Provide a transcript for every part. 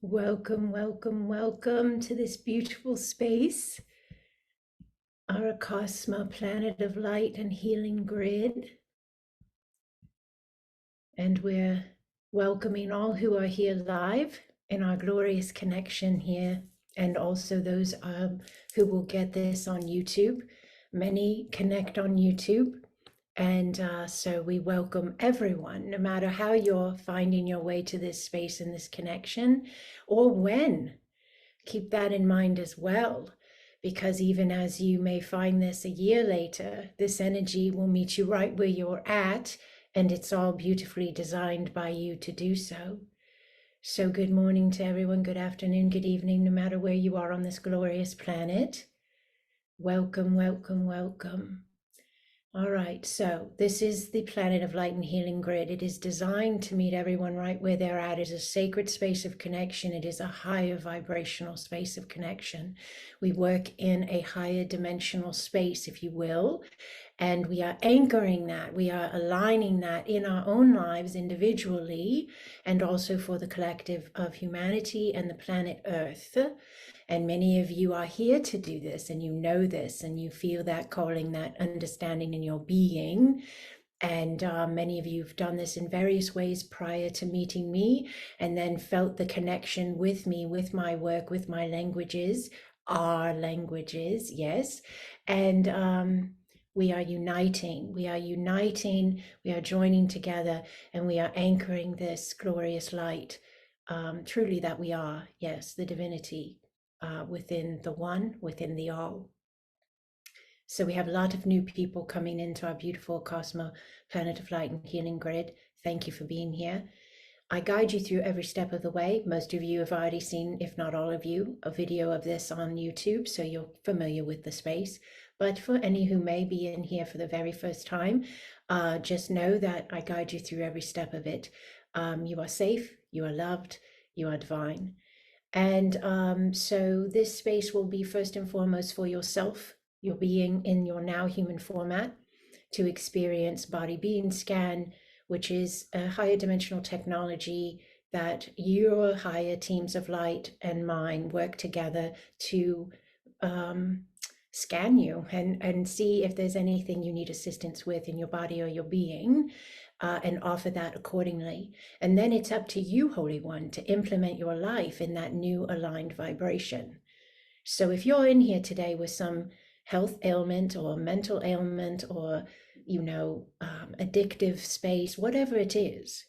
Welcome, welcome, welcome to this beautiful space, our Acasma planet of light and healing grid. And we're welcoming all who are here live in our glorious connection here, and also those who will get this on YouTube. Many connect on YouTube. And so we welcome everyone, no matter how you're finding your way to this space and this connection, or when. Keep that in mind as well, because even as you may find this a year later, this energy will meet you right where you're at, and it's all beautifully designed by you to do so. So good morning to everyone, good afternoon, good evening, no matter where you are on this glorious planet. Welcome, welcome, welcome. All right, so this is the planet of light and healing grid. It is designed to meet everyone right where they're at. It is a sacred space of connection. It is a higher vibrational space of connection. We work in a higher dimensional space, if you will, and we are anchoring that. We are aligning that in our own lives individually, and also for the collective of humanity and the planet Earth. And many of you are here to do this, and you know this, and you feel that calling, that understanding in your being. And many of you have done this in various ways prior to meeting me, and then felt the connection with me, with my work, with my languages, our languages, yes. And we are uniting, we are uniting, we are joining together, and we are anchoring this glorious light, truly that we are, yes, the divinity. Within the one, within the all. So we have a lot of new people coming into our beautiful Acasma planet of light and healing grid. Thank you for being here. I guide you through every step of the way. Most of you have already seen, if not all of you, a video of this on YouTube, so you're familiar with the space. But for any who may be in here for the very first time, just know that I guide you through every step of it. You are safe, you are loved, you are divine. And so this space will be first and foremost for yourself, your being in your now human format, to experience body being scan, which is a higher dimensional technology that your higher teams of light and mine work together to scan you and see if there's anything you need assistance with in your body or your being. And offer that accordingly. And then it's up to you, Holy One, to implement your life in that new aligned vibration. So if you're in here today with some health ailment or mental ailment or, addictive space, whatever it is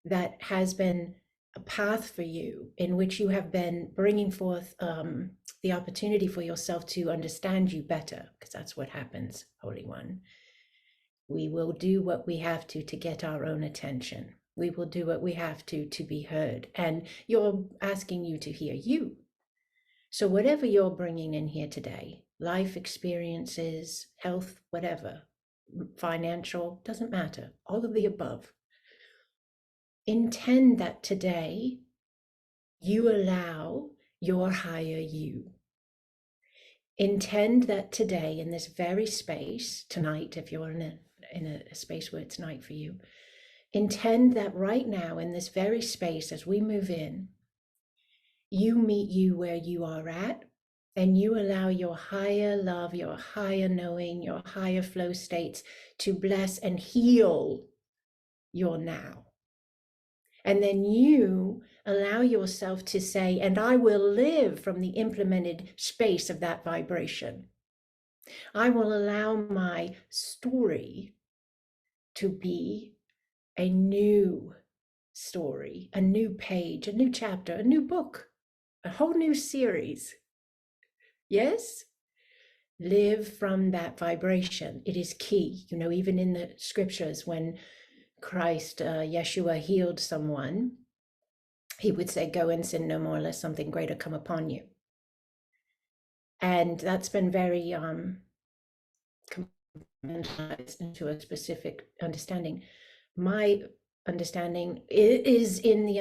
that has been a path for you in which you have been bringing forth the opportunity for yourself to understand you better, because that's what happens, Holy One. We will do what we have to get our own attention. We will do what we have to be heard. And you're asking you to hear you. So whatever you're bringing in here today, life experiences, health, whatever, financial, doesn't matter, all of the above. Intend that today you allow your higher you. Intend that today in this very space, tonight, if you're in a space where it's night for you, intend that right now in this very space as we move in, you meet you where you are at, and you allow your higher love, your higher knowing, your higher flow states to bless and heal your now. And then you allow yourself to say, and I will live from the implemented space of that vibration. I will allow my story to be a new story, a new page, a new chapter, a new book, a whole new series. Yes? Live from that vibration. It is key. Even in the scriptures, when Christ, Yeshua, healed someone, he would say, go and sin no more, lest something greater come upon you. And that's been very compartmentalized into a specific understanding. My understanding is in the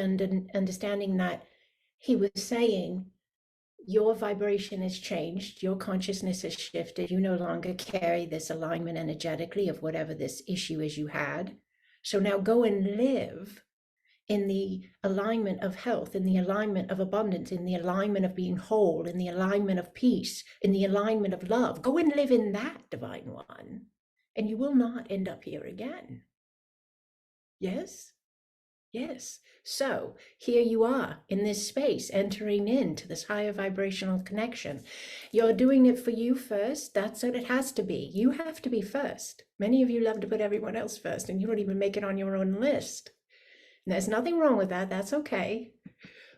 understanding that he was saying, your vibration has changed, your consciousness has shifted, you no longer carry this alignment energetically of whatever this issue is you had. So now go and live in the alignment of health, in the alignment of abundance, in the alignment of being whole, in the alignment of peace, in the alignment of love. Go and live in that, Divine One, and you will not end up here again. Yes? Yes. So here you are in this space, entering into this higher vibrational connection. You're doing it for you first. That's what it has to be. You have to be first. Many of you love to put everyone else first, and you don't even make it on your own list. And there's nothing wrong with that. That's okay.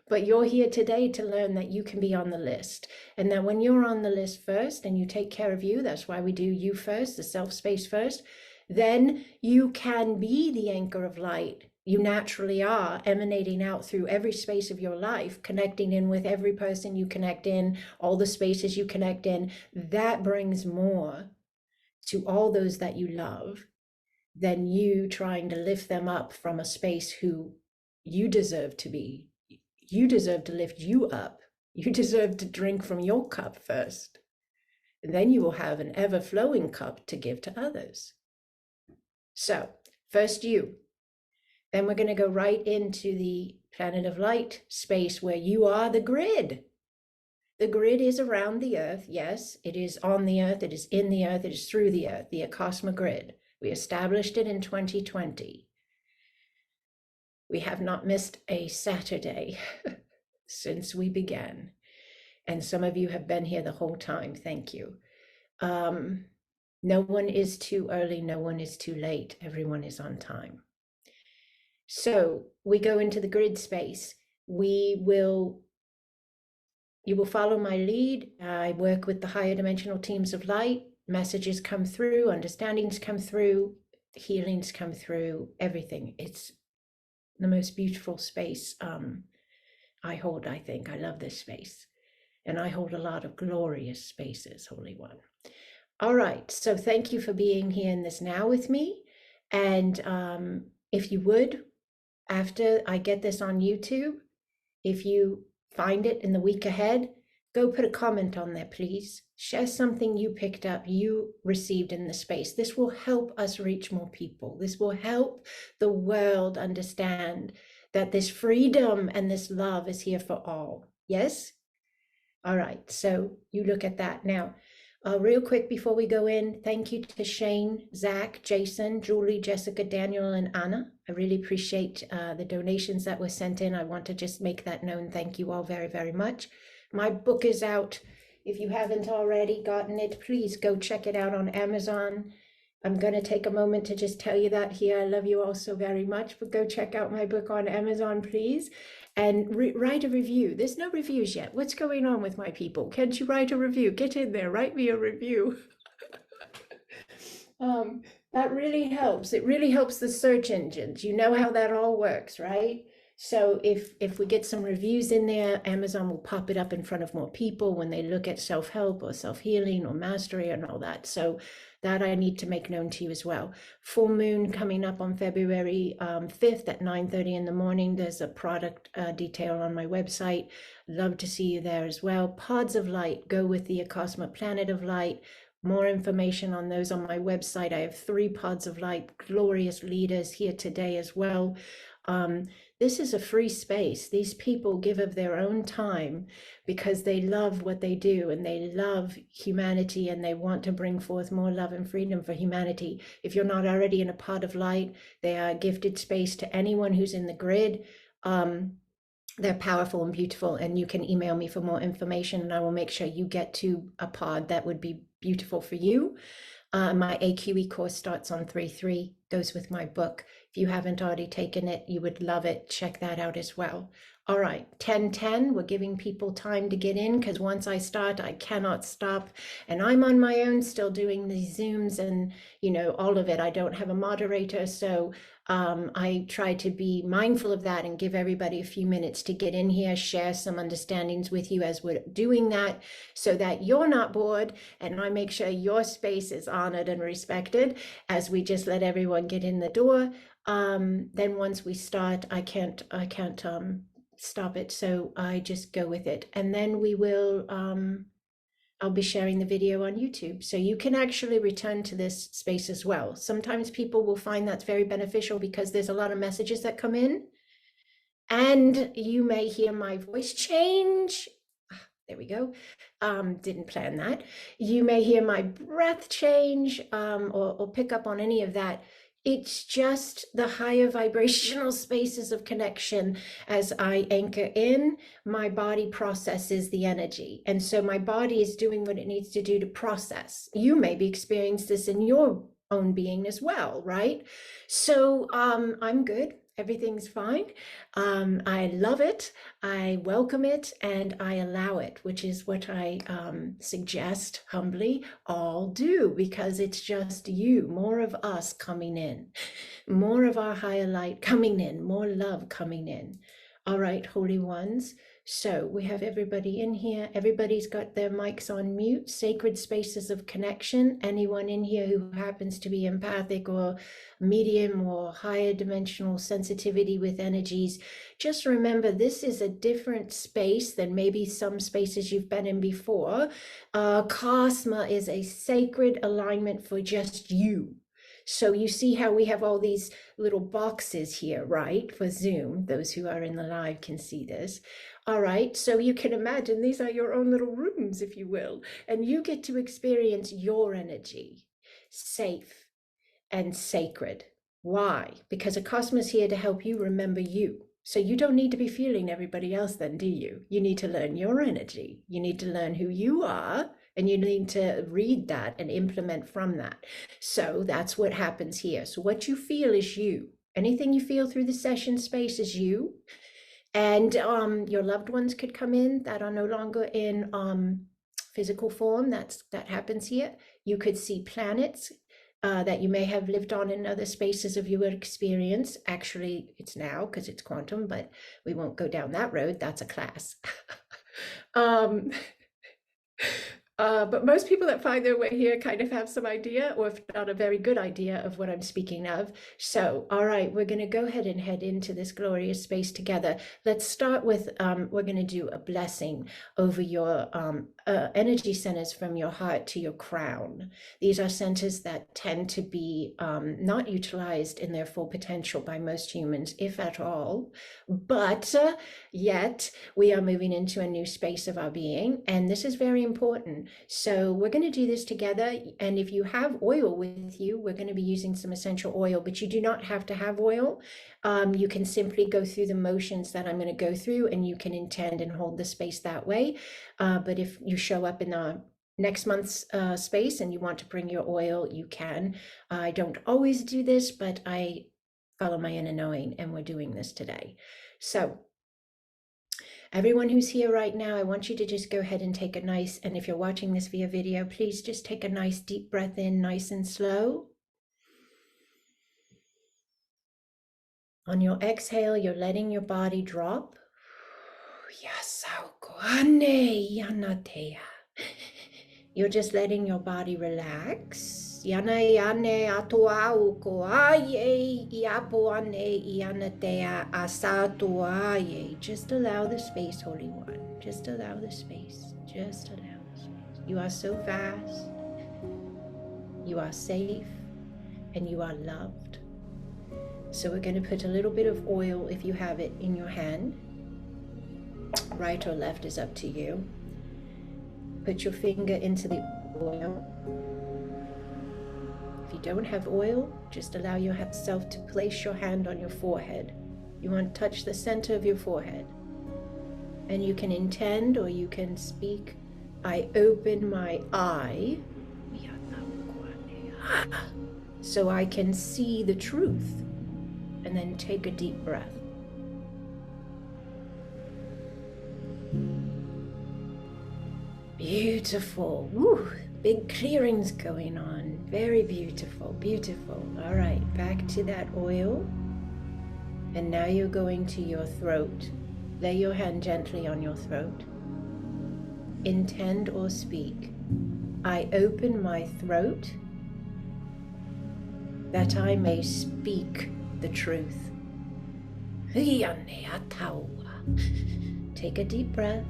But you're here today to learn that you can be on the list. And that when you're on the list first and you take care of you, that's why we do you first, the self space first, then you can be the anchor of light. You naturally are, emanating out through every space of your life, connecting in with every person you connect in, all the spaces you connect in. That brings more to all those that you love than you trying to lift them up from a space who you deserve to be. You deserve to lift you up. You deserve to drink from your cup first. And then you will have an ever-flowing cup to give to others. So, first you. Then we're going to go right into the planet of light space where you are the grid. The grid is around the earth. Yes, it is on the earth. It is in the earth. It is through the earth, the ACASMA grid. We established it in 2020. We have not missed a Saturday since we began. And some of you have been here the whole time. Thank you. No one is too early. No one is too late. Everyone is on time. So we go into the grid space. You will follow my lead. I work with the higher dimensional teams of light. Messages come through, understandings come through, healings come through, everything. It's the most beautiful space I hold, I think. I love this space. And I hold a lot of glorious spaces, Holy One. All right, so thank you for being here in this now with me. And if you would, after I get this on YouTube, if you find it in the week ahead, go put a comment on there, please. Share something you picked up, you received in the space. This will help us reach more people. This will help the world understand that this freedom and this love is here for all. Yes? All right, so you look at that. Now, real quick before we go in, thank you to Shane, Zach, Jason, Julie, Jessica, Daniel, and Anna. I really appreciate the donations that were sent in. I want to just make that known. Thank you all very, very much. My book is out. If you haven't already gotten it, please go check it out on Amazon. I'm going to take a moment to just tell you that here. I love you all so very much, but go check out my book on Amazon, please. And write a review. There's no reviews yet. What's going on with my people? Can't you write a review? Get in there, write me a review. That really helps. It really helps the search engines. You know how that all works, right? So if we get some reviews in there, Amazon will pop it up in front of more people when they look at self-help or self-healing or mastery and all that. So that I need to make known to you as well. Full moon coming up on February 5th at 9:30 in the morning. There's a product detail on my website. Love to see you there as well. Pods of light, go with the Acasma Planet of Light. More information on those on my website. I have 3 pods of light, glorious leaders here today as well. This is a free space. These people give of their own time because they love what they do and they love humanity and they want to bring forth more love and freedom for humanity. If you're not already in a pod of light, they are a gifted space to anyone who's in the grid. They're powerful and beautiful, and you can email me for more information and I will make sure you get to a pod that would be beautiful for you. My AQE course starts on 3/3, goes with my book. If you haven't already taken it, you would love it. Check that out as well. All right, 10:10, we're giving people time to get in because once I start, I cannot stop. And I'm on my own still doing these Zooms and, you know, all of it. I don't have a moderator, so I try to be mindful of that and give everybody a few minutes to get in here, share some understandings with you as we're doing that so that you're not bored and I make sure your space is honored and respected as we just let everyone get in the door. Then once we start, I can't stop it, so I just go with it. And then we will, I'll be sharing the video on YouTube. So you can actually return to this space as well. Sometimes people will find that's very beneficial because there's a lot of messages that come in And you may hear my voice change. There we go. Didn't plan that. You may hear my breath change or pick up on any of that. It's just the higher vibrational spaces of connection. As I anchor in, my body processes the energy. And so my body is doing what it needs to do to process. You may be experiencing this in your own being as well, right? So I'm good. Everything's fine. I love it. I welcome it and I allow it, which is what I suggest humbly all do, because it's just you, more of us coming in, more of our higher light coming in, more love coming in. All right, holy ones. So we have everybody in here. Everybody's got their mics on mute. Sacred spaces of connection. Anyone in here who happens to be empathic or medium or higher dimensional sensitivity with energies, just remember this is a different space than maybe some spaces you've been in before. Acasma is a sacred alignment for just you. So you see how we have all these little boxes here, right? For Zoom, those who are in the live can see this. All right, so you can imagine these are your own little rooms, if you will, and you get to experience your energy, safe and sacred. Why? Because Acasma is here to help you remember you. So you don't need to be feeling everybody else then, do you? You need to learn your energy. You need to learn who you are, and you need to read that and implement from that. So that's what happens here. So what you feel is you. Anything you feel through the session space is you. And your loved ones could come in that are no longer in physical form. That happens here. You could see planets that you may have lived on in other spaces of your experience. Actually, it's now because it's quantum, but we won't go down that road. That's a class. But most people that find their way here kind of have some idea, or if not a very good idea, of what I'm speaking of. So, all right, we're going to go ahead and head into this glorious space together. Let's start with, we're going to do a blessing over your energy centers from your heart to your crown. These are centers that tend to be not utilized in their full potential by most humans, if at all. But yet we are moving into a new space of our being, and this is very important. So we're going to do this together, and if you have oil with you, we're going to be using some essential oil, but you do not have to have oil. You can simply go through the motions that I'm going to go through, and you can intend and hold the space that way. But if you show up in the next month's space and you want to bring your oil, you can. I don't always do this, but I follow my inner knowing, and we're doing this today. So everyone who's here right now, I want you to just go ahead and take a nice, and if you're watching this via video, please just take a nice deep breath in, nice and slow. On your exhale, you're letting your body drop. You're just letting your body relax. Just allow the space, Holy One. Just allow the space. Just allow the space. You are so vast. You are safe. And you are loved. So we're going to put a little bit of oil, if you have it, in your hand. Right or left is up to you. Put your finger into the oil. If you don't have oil, just allow yourself to place your hand on your forehead. You want to touch the center of your forehead. And you can intend, or you can speak, I open my eye so I can see the truth. And then take a deep breath. Beautiful. Woo, big clearings going on. Very beautiful, beautiful. All right, back to that oil. And now you're going to your throat. Lay your hand gently on your throat. Intend or speak. I open my throat that I may speak the truth. Take a deep breath.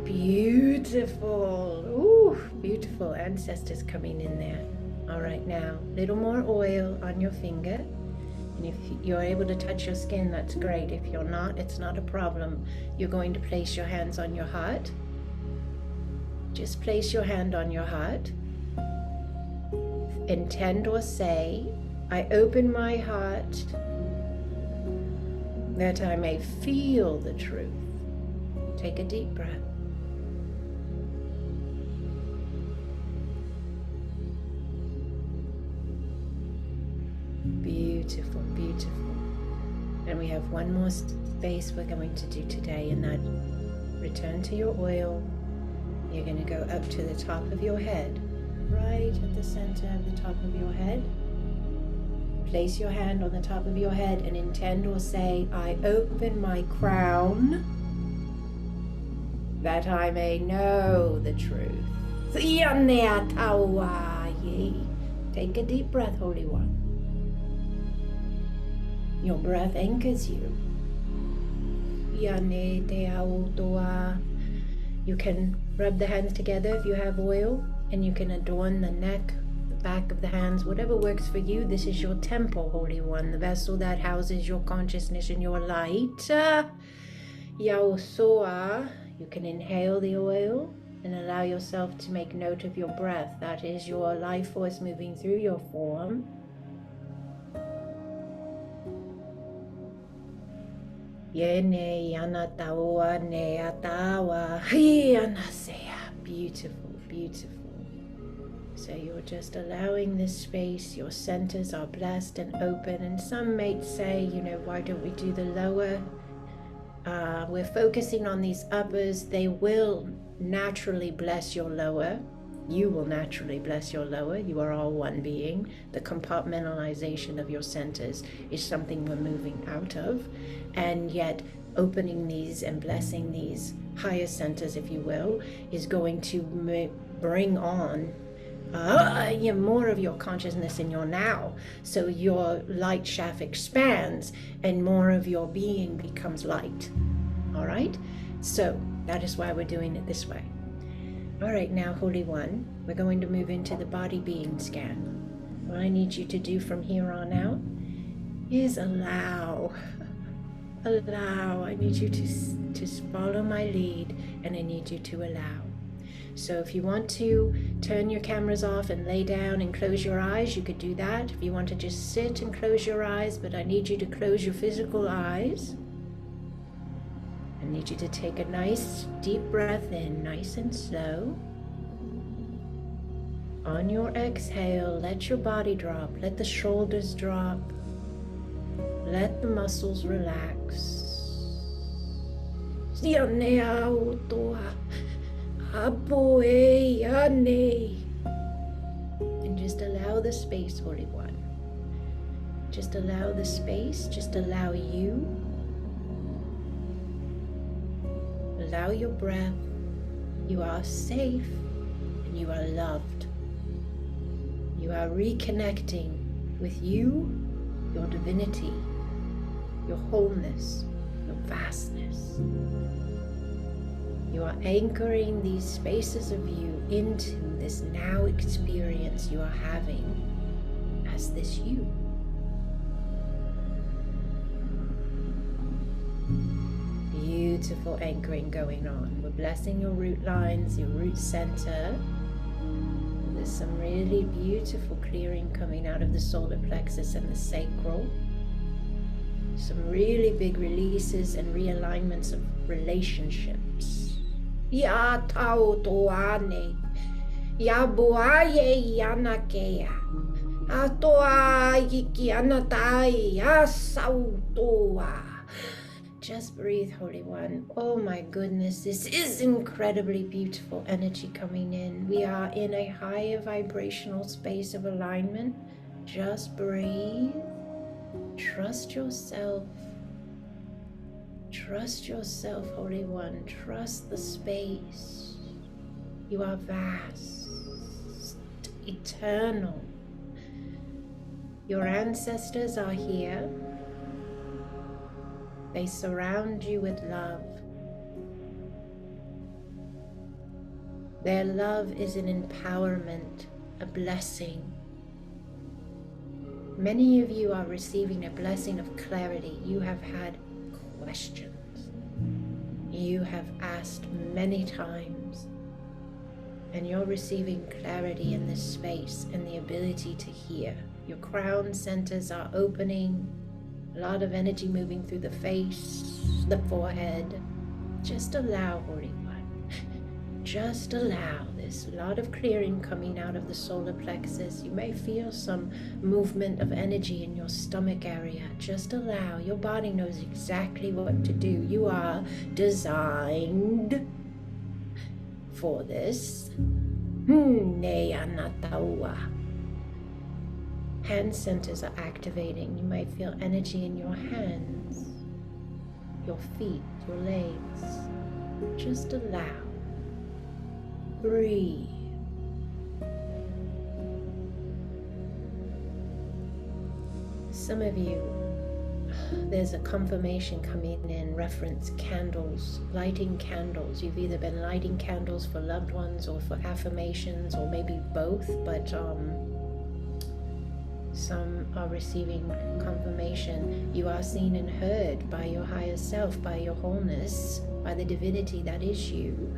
Beautiful. Ooh, beautiful ancestors coming in there. All right, now, little more oil on your finger. And if you're able to touch your skin, that's great. If you're not, it's not a problem. You're going to place your hands on your heart. Just place your hand on your heart. Intend or say, I open my heart that I may feel the truth. Take a deep breath. Beautiful, beautiful. And we have one more space we're going to do today, and that return to your oil. You're going to go up to the top of your head, right at the center of the top of your head. Place your hand on the top of your head and intend or say, I open my crown that I may know the truth. Take a deep breath, Holy One. Your breath anchors you. You can rub the hands together if you have oil, and you can adorn the neck, the back of the hands, whatever works for you. This is your temple, Holy One, the vessel that houses your consciousness and your light. Yaosoa. You can inhale the oil and allow yourself to make note of your breath. That is your life force moving through your form. Beautiful, beautiful. So you're just allowing this space. Your centers are blessed and open. And some may say, why don't we do the lower? We're focusing on these uppers. They will naturally bless your lower. You will naturally bless your lower. You are all one being. The compartmentalization of your centers is something we're moving out of. And yet opening these and blessing these higher centers, if you will, is going to bring on more of your consciousness in your now. So your light shaft expands and more of your being becomes light. All right? So that is why we're doing it this way. All right, now, Holy One, we're going to move into the body being scan. What I need you to do from here on out is allow. I need you to follow my lead, and I need you to allow. So if you want to turn your cameras off and lay down and close your eyes, you could do that. If you want to just sit and close your eyes, but I need you to close your physical eyes. I need you to take a nice deep breath in, nice and slow. On your exhale, let your body drop, let the shoulders drop, let the muscles relax. And just allow the space, Holy One. Just allow the space, just allow you. Allow your breath. You are safe and you are loved. You are reconnecting with you, your divinity, your wholeness, your vastness. You are anchoring these spaces of you into this now experience you are having as this you. Beautiful anchoring going on. We're blessing your root lines, your root center. There's some really beautiful clearing coming out of the solar plexus and the sacral. Some really big releases and realignments of relationships. Ya tau toane, ya boaye yanakea, atoa yiki anatai, ya sautoa. Just breathe, Holy One. Oh my goodness, this is incredibly beautiful energy coming in. We are in a higher vibrational space of alignment. Just breathe. Trust yourself. Trust yourself, Holy One. Trust the space. You are vast, eternal. Your ancestors are here. They surround you with love. Their love is an empowerment, a blessing. Many of you are receiving a blessing of clarity. You have had questions. You have asked many times. And you're receiving clarity in this space and the ability to hear. Your crown centers are opening. A lot of energy moving through the face, the forehead. Just allow, Holy One. Just allow. There's a lot of clearing coming out of the solar plexus. You may feel some movement of energy in your stomach area. Just allow. Your body knows exactly what to do. You are designed for this. Hand centers are activating. You might feel energy in your hands, your feet, your legs. Just allow. Breathe. Some of you, there's a confirmation coming in, reference candles, lighting candles. You've either been lighting candles for loved ones or for affirmations, or maybe both, but some are receiving confirmation. You are seen and heard by your higher self, by your wholeness, by the divinity that is you.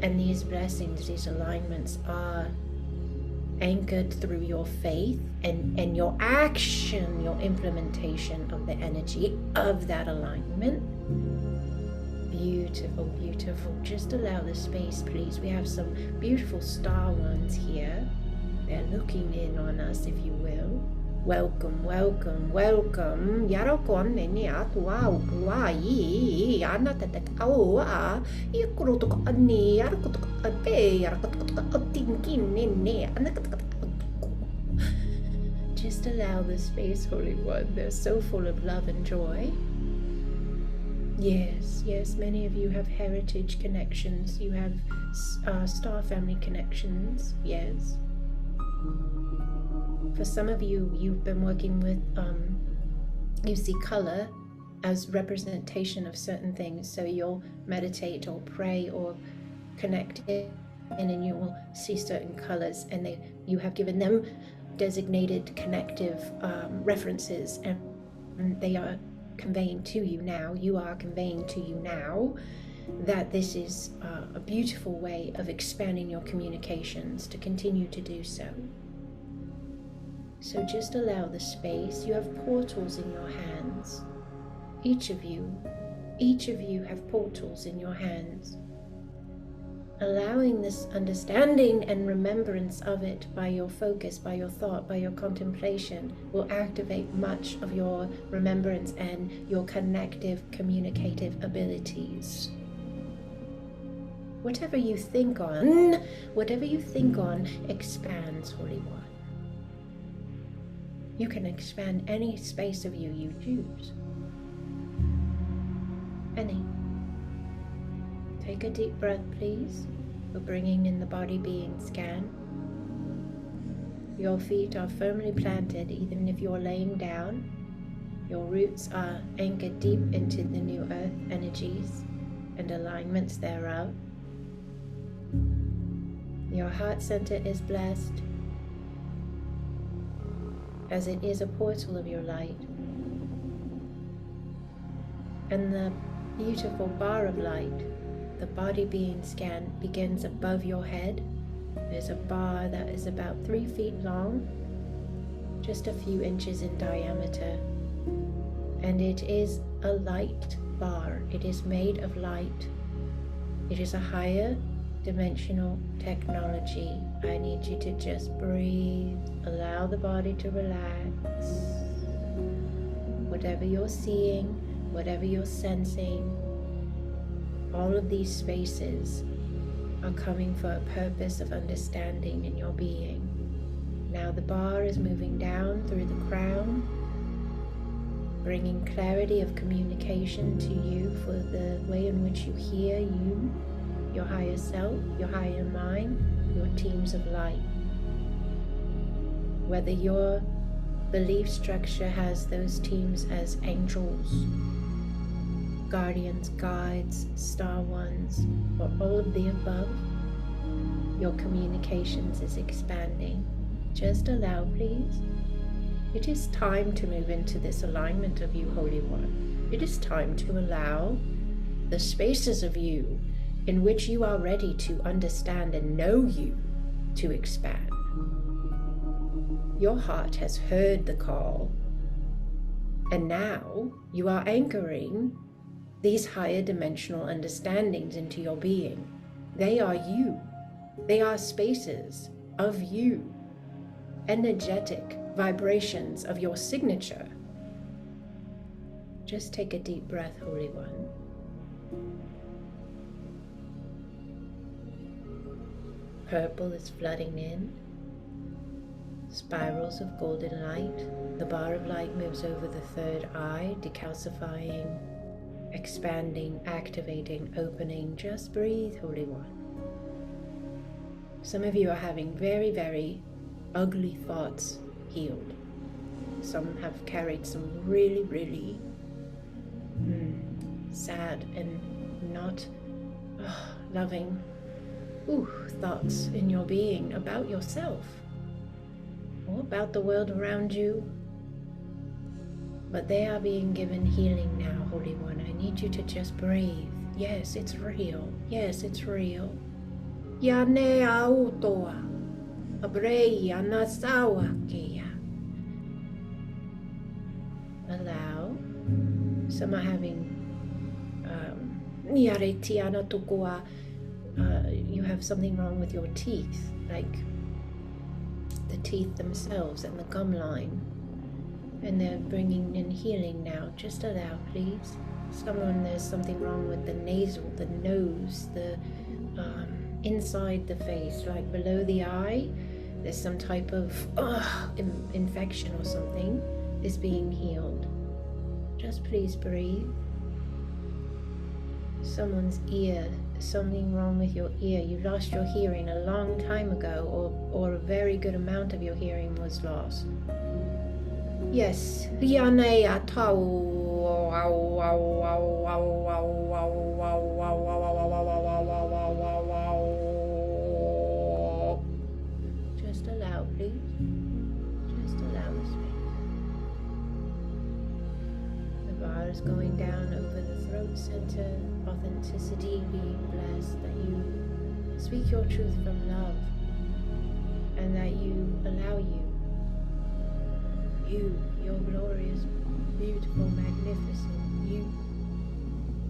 And these blessings, these alignments are anchored through your faith and your action, your implementation of the energy of that alignment. Beautiful, beautiful. Just allow the space, please. We have some beautiful star ones here. They're looking in on us, if you will. Welcome, welcome, welcome. Yarokon nene atwa uai anatatak awa ikrutuk ani yarkutuk abe yarkutuk atinkin nene anakatak. Just allow the space, Holy One. They're so full of love and joy. Yes, yes, many of you have heritage connections. You have star family connections. Yes. For some of you, you've been working with, you see color as representation of certain things. So you'll meditate or pray or connect in, and you will see certain colors, and you have given them designated connective references, and they are conveying to you now. You are conveying to you now that this is a beautiful way of expanding your communications, to continue to do so. So just allow the space. You have portals in your hands. Each of you have portals in your hands. Allowing this understanding and remembrance of it by your focus, by your thought, by your contemplation will activate much of your remembrance and your connective, communicative abilities. Whatever you think on expands, Holy One. You can expand any space of you choose. Any. Take a deep breath, please. We're bringing in the body being scan. Your feet are firmly planted, even if you're laying down. Your roots are anchored deep into the new earth energies and alignments thereof. Your heart center is blessed, as it is a portal of your light. And the beautiful bar of light, the body being scanned, begins above your head. There's a bar that is about 3 feet long, just a few inches in diameter. And it is a light bar. It is made of light. It is a higher dimensional technology. I need you to just breathe. Allow the body to relax. Whatever you're seeing, whatever you're sensing, all of these spaces are coming for a purpose of understanding in your being. Now the bar is moving down through the crown, bringing clarity of communication to you for the way in which you hear you, your higher self, your higher mind, your teams of light. Whether your belief structure has those teams as angels guardians, guides, star ones, or all of the above. Your communications is expanding. Just allow, please. It is time to move into this alignment of you, Holy One. It is time to allow the spaces of you in which you are ready to understand and know you to expand. Your heart has heard the call, and now you are anchoring these higher dimensional understandings into your being. They are you. They are spaces of you, energetic vibrations of your signature. Just take a deep breath, Holy One. Purple is flooding in. Spirals of golden light. The bar of light moves over the third eye, decalcifying, expanding, activating, opening. Just breathe, Holy One. Some of you are having very, very ugly thoughts healed. Some have carried some really, really sad and not loving thoughts in your being about yourself or about the world around you. But they are being given healing now, Holy One. I need you to just breathe. Yes, it's real. Yes, it's real. Yane autoa, abreya nasawa keya. Allow. Some are having you have something wrong with your teeth, like the teeth themselves and the gum line, and they're bringing in healing now. Just allow, please. There's something wrong with the nasal, the nose, the inside the face, like below the eye. There's some type of infection or something is being healed. Just please breathe. Someone's ear, something wrong with your ear. You lost your hearing a long time ago, or a very good amount of your hearing was lost. Yes. Just allow, please. Just allow the space. The bar is going down over the throat center. Authenticity, being blessed, that you speak your truth from love, and that you allow your glorious, beautiful, magnificent, you,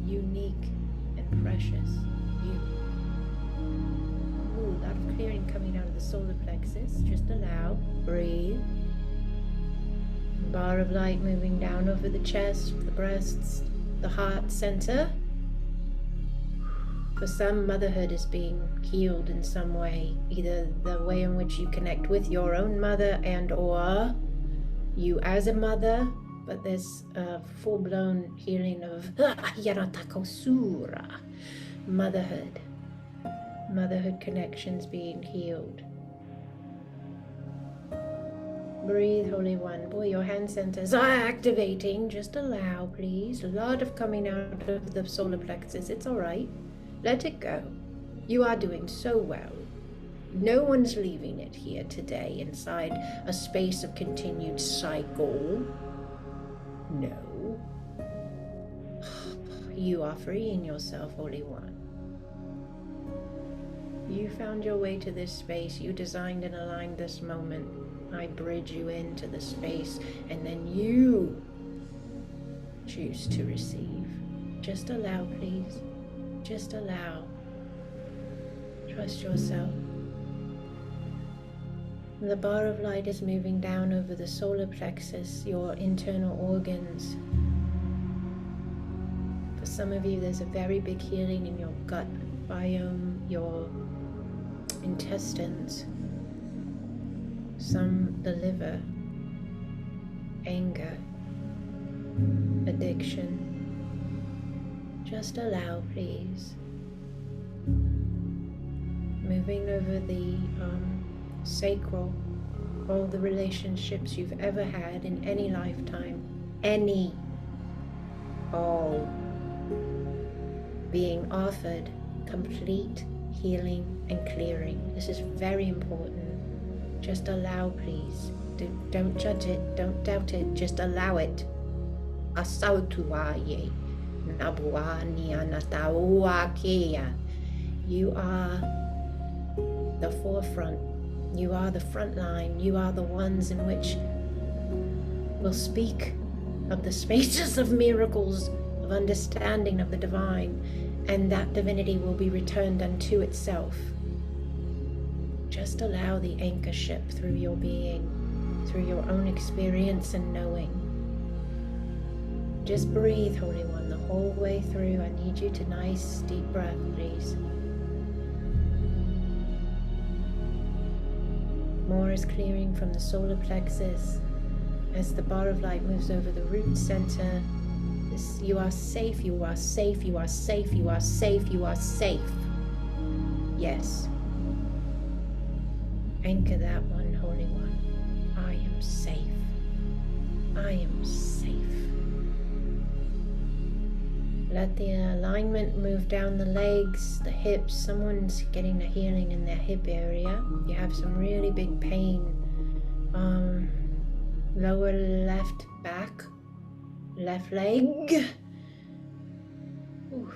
unique and precious, you. Ooh, a lot of clearing coming out of the solar plexus. Just allow, breathe. Bar of light moving down over the chest, the breasts, the heart center. For some, motherhood is being healed in some way, either the way in which you connect with your own mother and or you as a mother, but there's a full-blown healing of motherhood connections being healed. Breathe, Holy One. Boy, your hand centers are activating. Just allow, please. A lot of coming out of the solar plexus. It's all right. Let it go. You are doing so well. No one's leaving it here today inside a space of continued cycle. No. You are freeing yourself, Holy One. You found your way to this space. You designed and aligned this moment. I bridge you into the space, and then you choose to receive. Just allow, please. Just allow. Trust yourself. The bar of light is moving down over the solar plexus, your internal organs. For some of you, there's a very big healing in your gut biome, your intestines, some the liver, anger, addiction. Just allow, please. Moving over the sacral, all the relationships you've ever had in any lifetime, all being offered complete healing and clearing. This is very important. Just allow, please. Don't judge it, don't doubt it, just allow it. Asautuaye, nabuani anatauakea. You are the forefront. You are the front line. You are the ones in which will speak of the spaces of miracles, of understanding of the divine, and that divinity will be returned unto itself. Just allow the anchor ship through your being, through your own experience and knowing. Just breathe, Holy One, the whole way through. I need you to nice deep breath, please. More is clearing from the solar plexus as the bar of light moves over the root center. You are safe, you are safe, you are safe, you are safe, you are safe. Yes. Anchor that one, Holy One. I am safe. I am safe. Let the alignment move down the legs, the hips. Someone's getting a healing in their hip area. You have some really big pain. Lower left back, left leg. Ooh.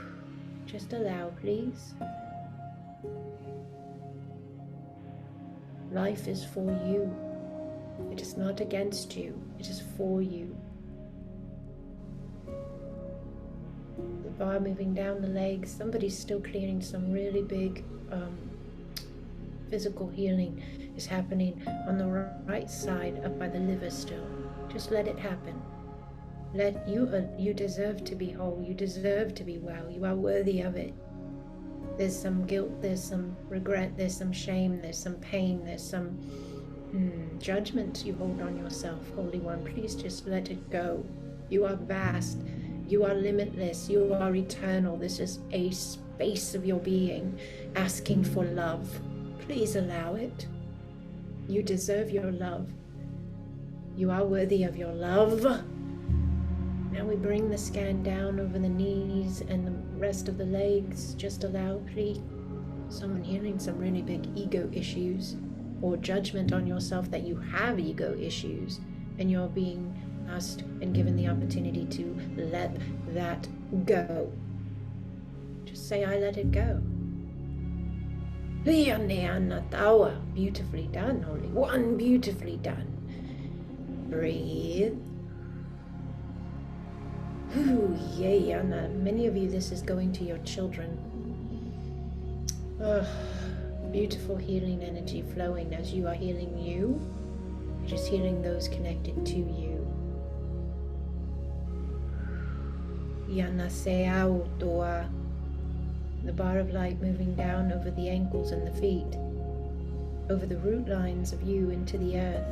Just allow, please. Life is for you. It is not against you. It is for you. The bar moving down the legs. Somebody's still clearing some really big physical healing is happening on the right side up by the liver still. Just let it happen. You deserve to be whole. You deserve to be well. You are worthy of it. There's some guilt, there's some regret, there's some shame, there's some pain, there's some judgment you hold on yourself, Holy One. Please just let it go. You are vast. You are limitless. You are eternal. This is a space of your being asking for love. Please allow it. You deserve your love. You are worthy of your love. Now we bring the scan down over the knees and the rest of the legs. Just allow, please. Someone healing some really big ego issues or judgment on yourself that you have ego issues, and you're being asked and given the opportunity to let that go. Just say, I let it go. Beautifully done, Holy One. Beautifully done. Breathe. Ooh, yay, Anna. Many of you, this is going to your children. Beautiful healing energy flowing as you are healing you. Just healing those connected to you. Yanasea. The bar of light moving down over the ankles and the feet, over the root lines of you into the earth.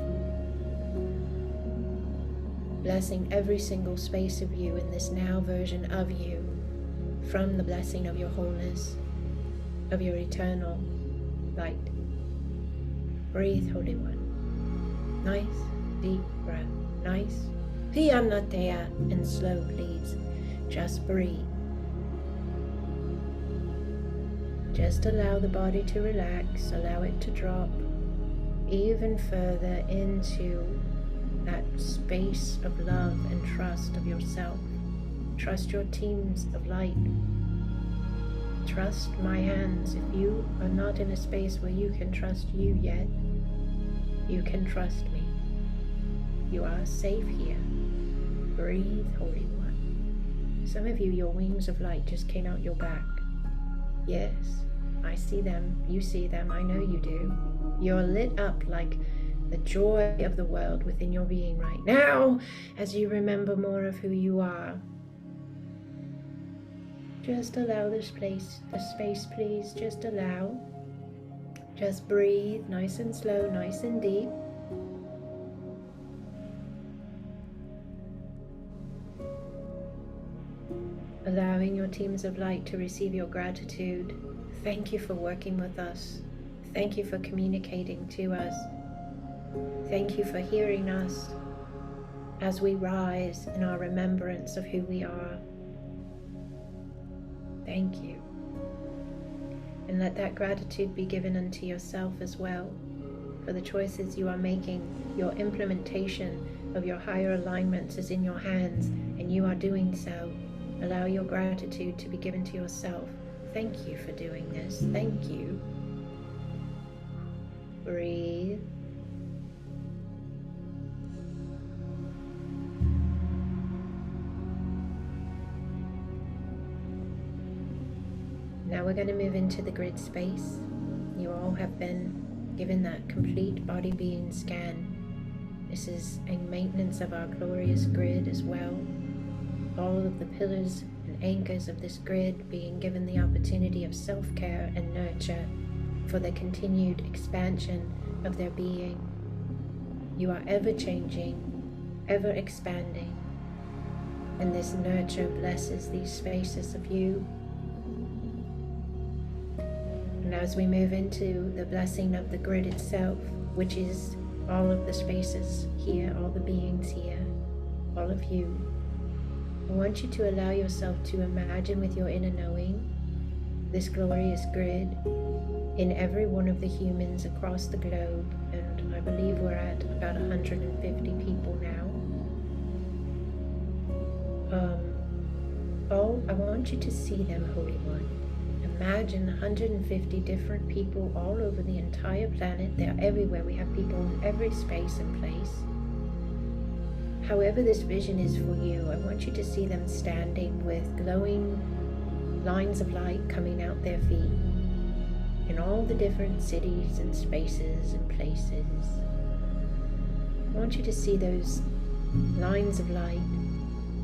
Blessing every single space of you in this now version of you, from the blessing of your wholeness, of your eternal light. Breathe, Holy One. Nice, deep breath. Nice. Pianatea, and slow, please. Just breathe. Just allow the body to relax, allow it to drop even further into that space of love and trust of yourself. Trust your teams of light. Trust my hands. If you are not in a space where you can trust you yet, you can trust me. You are safe here. Breathe, Holy One. Some of you, your wings of light just came out your back. Yes, I see them. You see them. I know you do. You're lit up like the joy of the world within your being right now as you remember more of who you are. Just allow the space, please. Just allow. Just breathe, nice and slow, nice and deep. Allowing your teams of light to receive your gratitude. Thank you for working with us. Thank you for communicating to us. Thank you for hearing us as we rise in our remembrance of who we are. Thank you. And let that gratitude be given unto yourself as well for the choices you are making. Your implementation of your higher alignments is in your hands, and you are doing so. Allow your gratitude to be given to yourself. Thank you for doing this. Thank you. Breathe. Now we're going to move into the grid space. You all have been given that complete body being scan. This is a maintenance of our glorious grid as well. All of the pillars and anchors of this grid being given the opportunity of self-care and nurture for the continued expansion of their being. You are ever changing, ever expanding, and this nurture blesses these spaces of you. And as we move into the blessing of the grid itself, which is all of the spaces here, all the beings here, all of you, I want you to allow yourself to imagine with your inner knowing this glorious grid in every one of the humans across the globe. And I believe we're at about 150 people now. I want you to see them, Holy One. Imagine 150 different people all over the entire planet. They're everywhere. We have people in every space and place. However this vision is for you, I want you to see them standing with glowing lines of light coming out their feet in all the different cities and spaces and places. I want you to see those lines of light.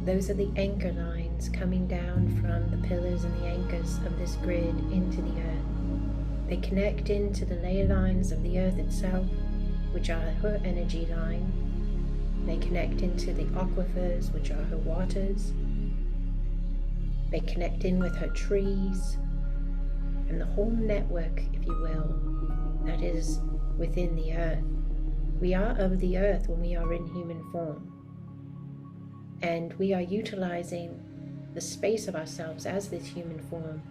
Those are the anchor lines coming down from the pillars and the anchors of this grid into the earth. They connect into the ley lines of the earth itself, which are her energy line. They connect into the aquifers, which are her waters. They connect in with her trees and the whole network, if you will, that is within the earth. We are of the earth when we are in human form. And we are utilizing the space of ourselves as this human form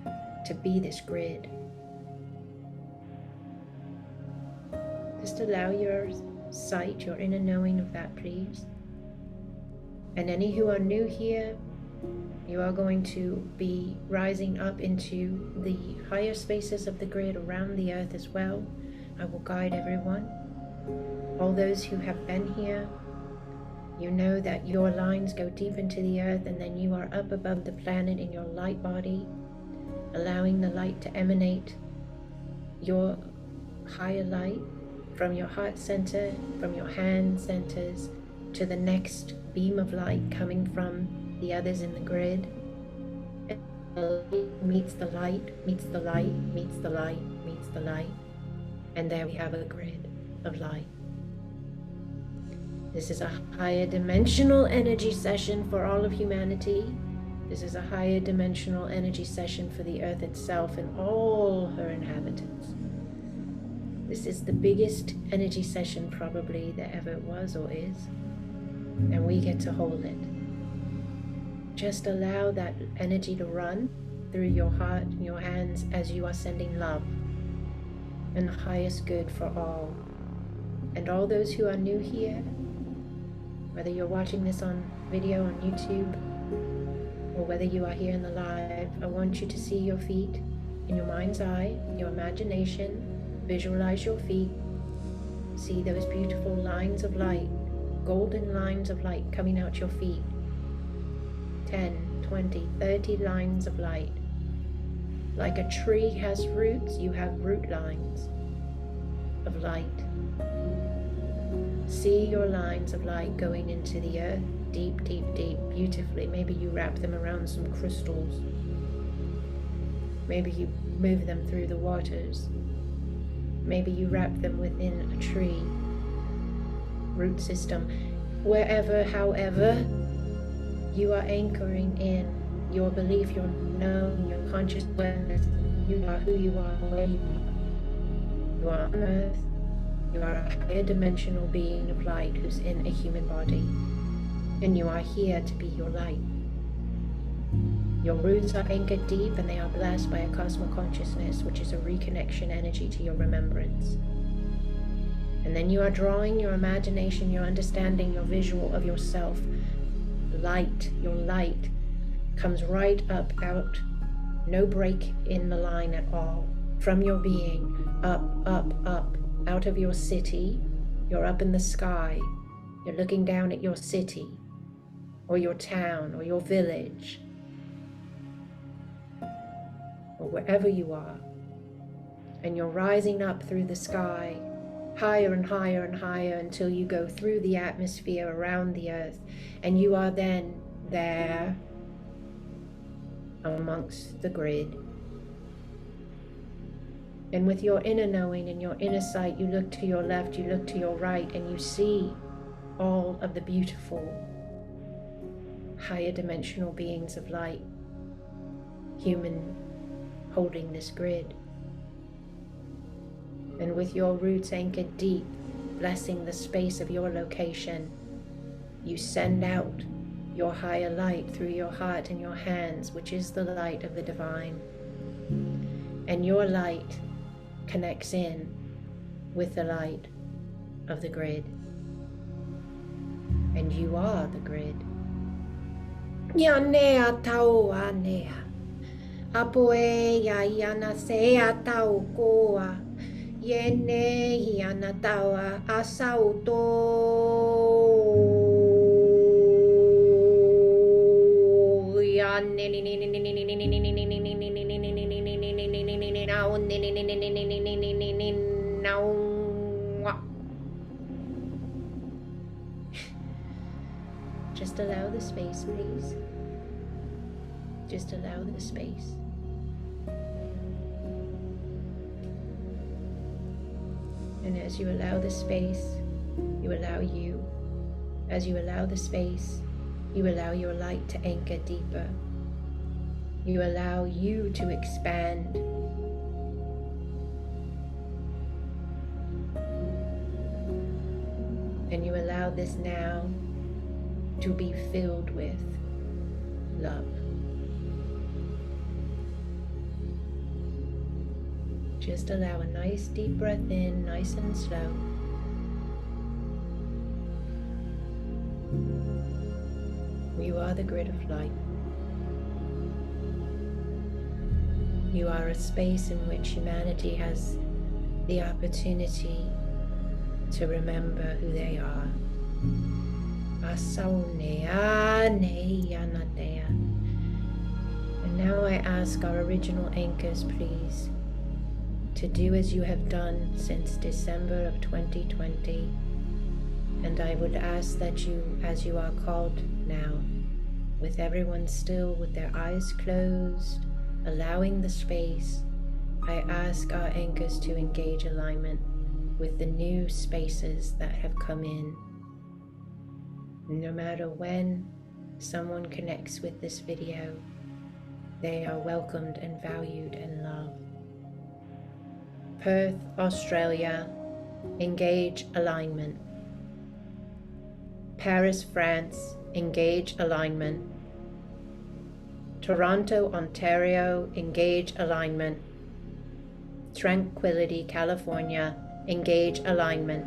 to be this grid. Just allow your sight, your inner knowing of that, please. And any who are new here, you are going to be rising up into the higher spaces of the grid around the earth as well. I will guide everyone. All those who have been here, you know that your lines go deep into the earth, and then you are up above the planet in your light body, allowing the light to emanate your higher light from your heart center, from your hand centers, to the next beam of light coming from the others in the grid. And the light meets the light, meets the light, meets the light, meets the light. And there we have a grid of light. This is a higher dimensional energy session for all of humanity. This is a higher dimensional energy session for the earth itself and all her inhabitants. This is the biggest energy session probably that ever was or is, and we get to hold it. Just allow that energy to run through your heart and your hands as you are sending love and the highest good for all. And all those who are new here, whether you're watching this on video on YouTube or whether you are here in the live, I want you to see your feet in your mind's eye, your imagination. Visualize your feet. See those beautiful lines of light, golden lines of light coming out your feet. 10, 20, 30 lines of light. Like a tree has roots, you have root lines of light. See your lines of light going into the earth, deep, deep, deep, beautifully. Maybe you wrap them around some crystals. Maybe you move them through the waters. Maybe you wrap them within a tree, root system. Wherever, however, you are anchoring in your belief, your knowing, your conscious awareness. You are who you are, where you are. You are on earth. You are a higher dimensional being of light who's in a human body. And you are here to be your light. Your roots are anchored deep and they are blessed by Acasma consciousness, which is a reconnection energy to your remembrance. And then you are drawing your imagination, your understanding, your visual of yourself. Light, your light comes right up out, no break in the line at all. From your being, up, up, up, out of your city. You're up in the sky. You're looking down at your city, or your town, or your village, or wherever you are. And you're rising up through the sky, higher and higher and higher, until you go through the atmosphere around the earth, and you are then there amongst the grid. And with your inner knowing and your inner sight, you look to your left, you look to your right, and you see all of the beautiful higher dimensional beings of light, human, holding this grid. And with your roots anchored deep, blessing the space of your location, you send out your higher light through your heart and your hands, which is the light of the divine. And your light connects in with the light of the grid. And you are the grid. Yanea tau anea. Apoe ya yana sea tau koa. Yene yana taua asauto. Just allow the space, please. Just allow the space. And as you allow the space, you allow you. As you allow the space, you allow your light to anchor deeper. You allow you to expand. And you allow this now to be filled with love. Just allow a nice deep breath in, nice and slow. You are the grid of light. You are a space in which humanity has the opportunity to remember who they are. And now I ask our original anchors, please, to do as you have done since December of 2020. And I would ask that you, as you are called now, with everyone still with their eyes closed, allowing the space, I ask our anchors to engage alignment with the new spaces that have come in. No matter when someone connects with this video, they are welcomed and valued and loved. Perth, Australia, engage alignment. Paris, France, engage alignment. Toronto, Ontario, engage alignment. Tranquility, California, engage alignment.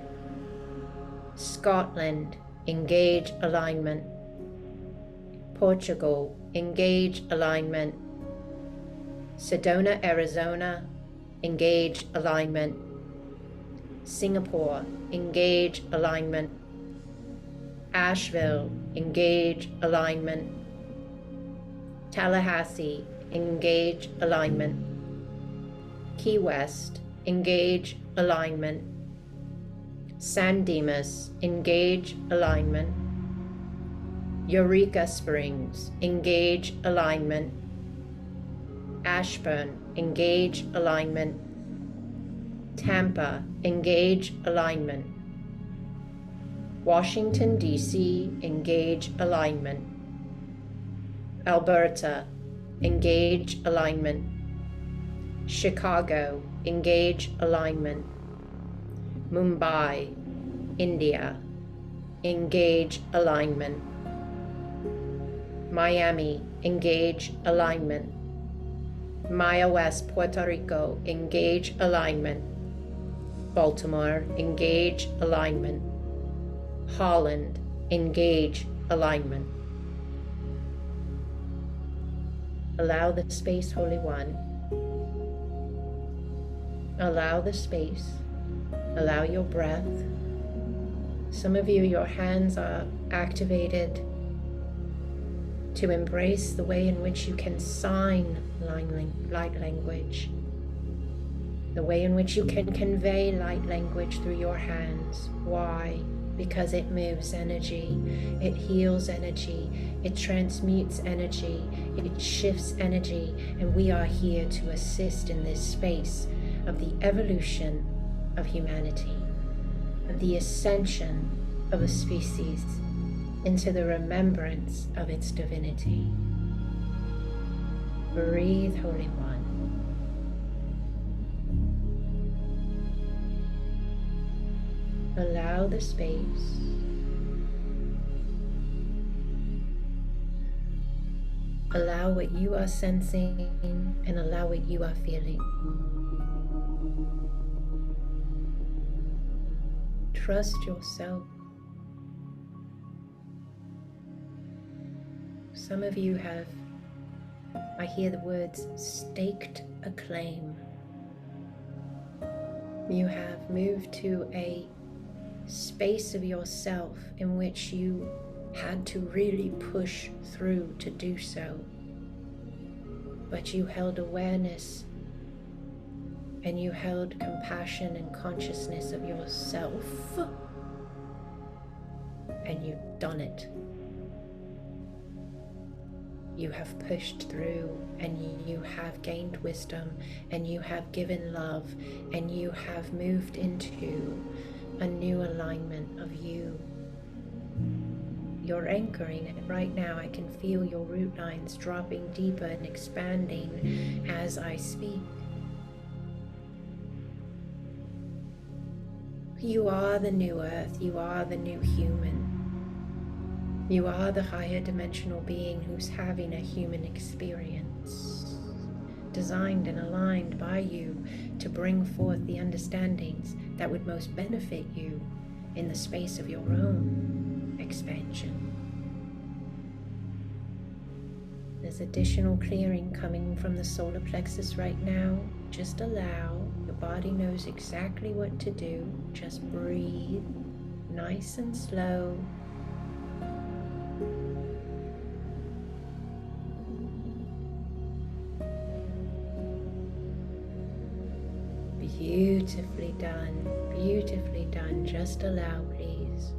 Scotland, engage alignment. Portugal, engage alignment. Sedona, Arizona, engage alignment. Singapore, engage alignment. Asheville, engage alignment. Tallahassee, engage alignment. Key West, engage alignment. San Dimas, engage alignment. Eureka Springs, engage alignment. Ashburn, engage alignment. Tampa, engage alignment. Washington, D.C., engage alignment. Alberta, engage alignment. Chicago, engage alignment. Mumbai, India, engage alignment. Miami, engage alignment. Maya West, Puerto Rico, engage alignment. Baltimore, engage alignment. Holland, engage alignment. Allow the space, Holy One. Allow the space. Allow your breath. Some of you, your hands are activated to embrace the way in which you can sign light language. The way in which you can convey light language through your hands. Why? Because it moves energy, it heals energy, it transmutes energy, it shifts energy, and we are here to assist in this space of the evolution of humanity, of the ascension of a species into the remembrance of its divinity. Breathe, Holy One. Allow the space. Allow what you are sensing and allow what you are feeling. Trust yourself. Some of you have, I hear the words, staked a claim. You have moved to a space of yourself in which you had to really push through to do so. But you held awareness and you held compassion and consciousness of yourself, and you've done it. You have pushed through and you have gained wisdom and you have given love and you have moved into a new alignment of you. You're anchoring it right now. I can feel your root lines dropping deeper and expanding as I speak. You are the new earth. You are the new human. You are the higher dimensional being who's having a human experience, designed and aligned by you to bring forth the understandings that would most benefit you in the space of your own expansion. There's additional clearing coming from the solar plexus right now. Just allow. Your body knows exactly what to do. Just breathe, nice and slow. Beautifully done, beautifully done. Just allow, please.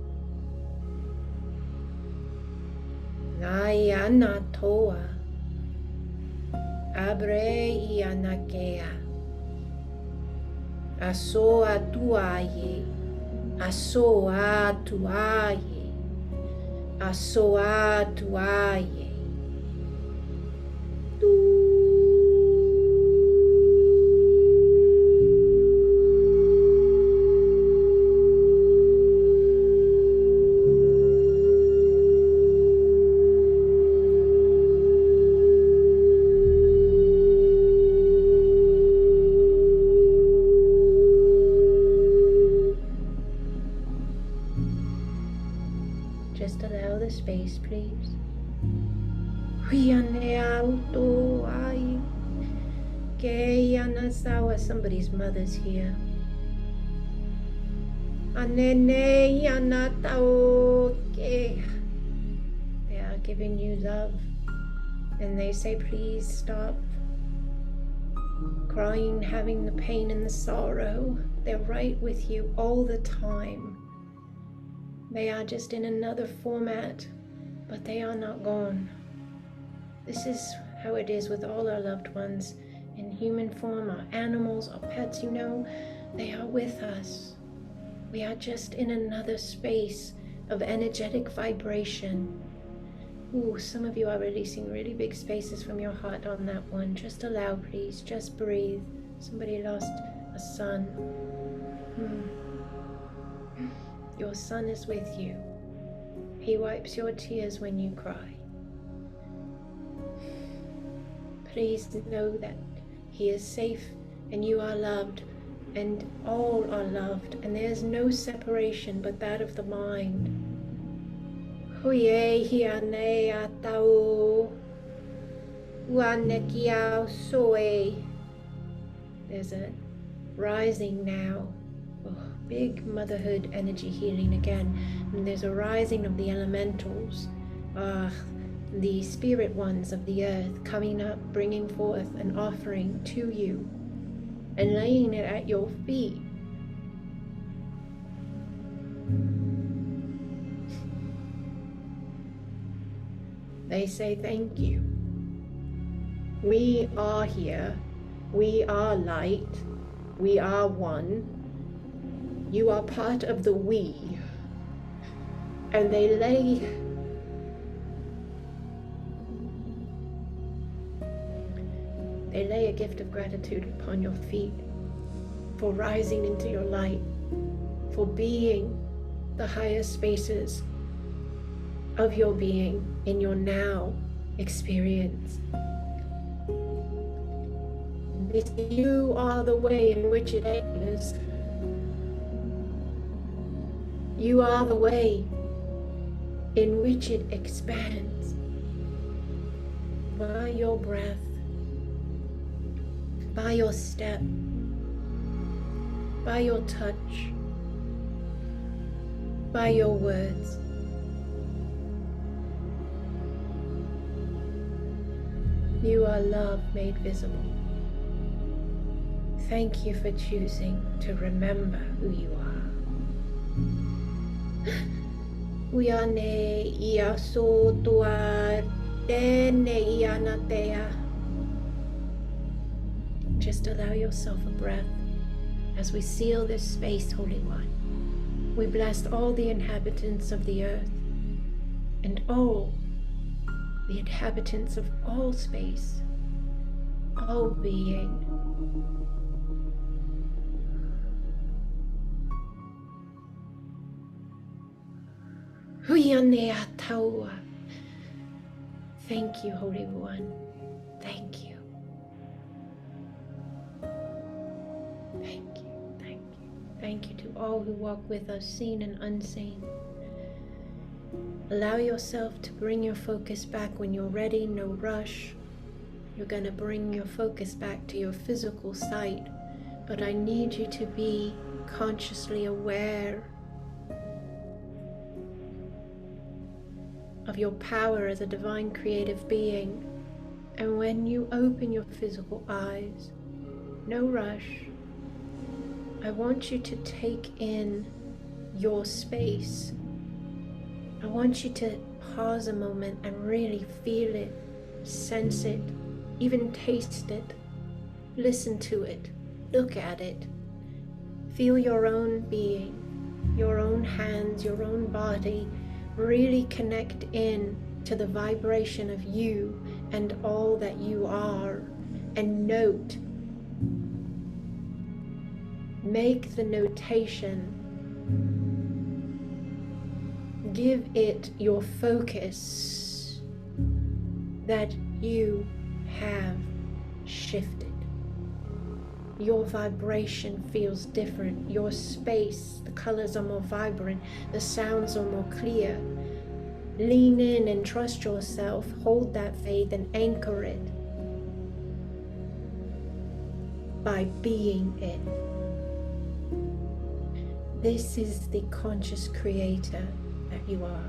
Nayana toa, abre ianakea, asoa tuaye, asoa tuaye, asoa tuaye. Just allow the space, please. Somebody's mother's here. They are giving you love, and they say, please stop crying, having the pain and the sorrow. They're right with you all the time. They are just in another format, but they are not gone. This is how it is with all our loved ones in human form, our animals, our pets, you know, they are with us. We are just in another space of energetic vibration. Ooh, some of you are releasing really big spaces from your heart on that one. Just allow, please. Just breathe. Somebody lost a son. Your son is with you. He wipes your tears when you cry. please know that he is safe and you are loved and all are loved, and there's no separation but that of the mind. Huye hiane atao uanekiao soe. There's a rising now. Oh, big motherhood energy healing again. And there's a rising of the elementals, the spirit ones of the earth coming up, bringing forth an offering to you and laying it at your feet. They say thank you. We are here. We are light. We are one. You are part of the we. And they lay a gift of gratitude upon your feet for rising into your light, for being the higher spaces of your being in your now experience. You are the way in which it is. You are the way in which it expands by your breath, by your step, by your touch, by your words. You are love made visible. Thank you for choosing to remember who you are. We are ne ia so tua ne ia natea. Just allow yourself a breath as we seal this space, Holy One. We bless all the inhabitants of the earth and all the inhabitants of all space, all being. Thank you, Holy One. Thank you. Thank you. Thank you. Thank you to all who walk with us, seen and unseen. Allow yourself to bring your focus back when you're ready, no rush. You're going to bring your focus back to your physical sight, but I need you to be consciously aware of your power as a divine creative being. And when you open your physical eyes, no rush, I want you to take in your space. I want you to pause a moment and really feel it, sense it, even taste it, listen to it, look at it. Feel your own being, your own hands, your own body. Really connect in to the vibration of you and all that you are, and note. Make the notation. Give it your focus that you have shifted. Your vibration feels different. Your space, the colors are more vibrant. The sounds are more clear. Lean in and trust yourself. Hold that faith and anchor it by being it. This is the conscious creator that you are.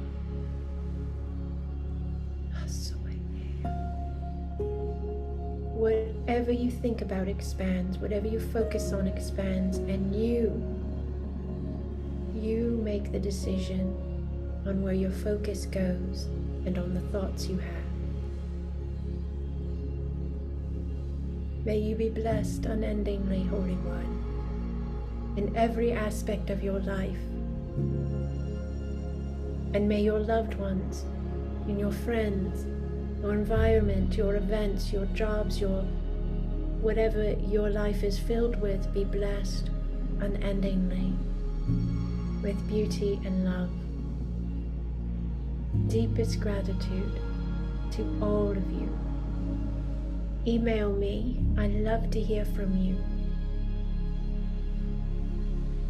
Whatever you think about expands, whatever you focus on expands, and you make the decision on where your focus goes and on the thoughts you have. May you be blessed unendingly, Holy One, in every aspect of your life. And may your loved ones, and your friends, your environment, your events, your jobs, your whatever your life is filled with, be blessed unendingly with beauty and love. Deepest gratitude to all of you. Email me. I love to hear from you.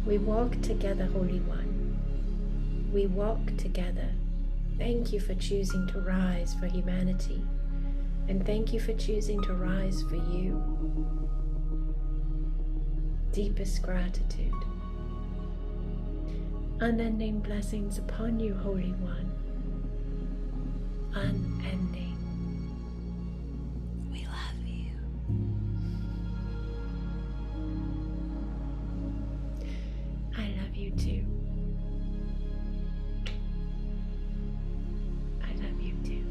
We walk together, Holy One. We walk together. Thank you for choosing to rise for humanity. And thank you for choosing to rise for you. Deepest gratitude. Unending blessings upon you, Holy One. Unending. We love you. I love you too. I love you too.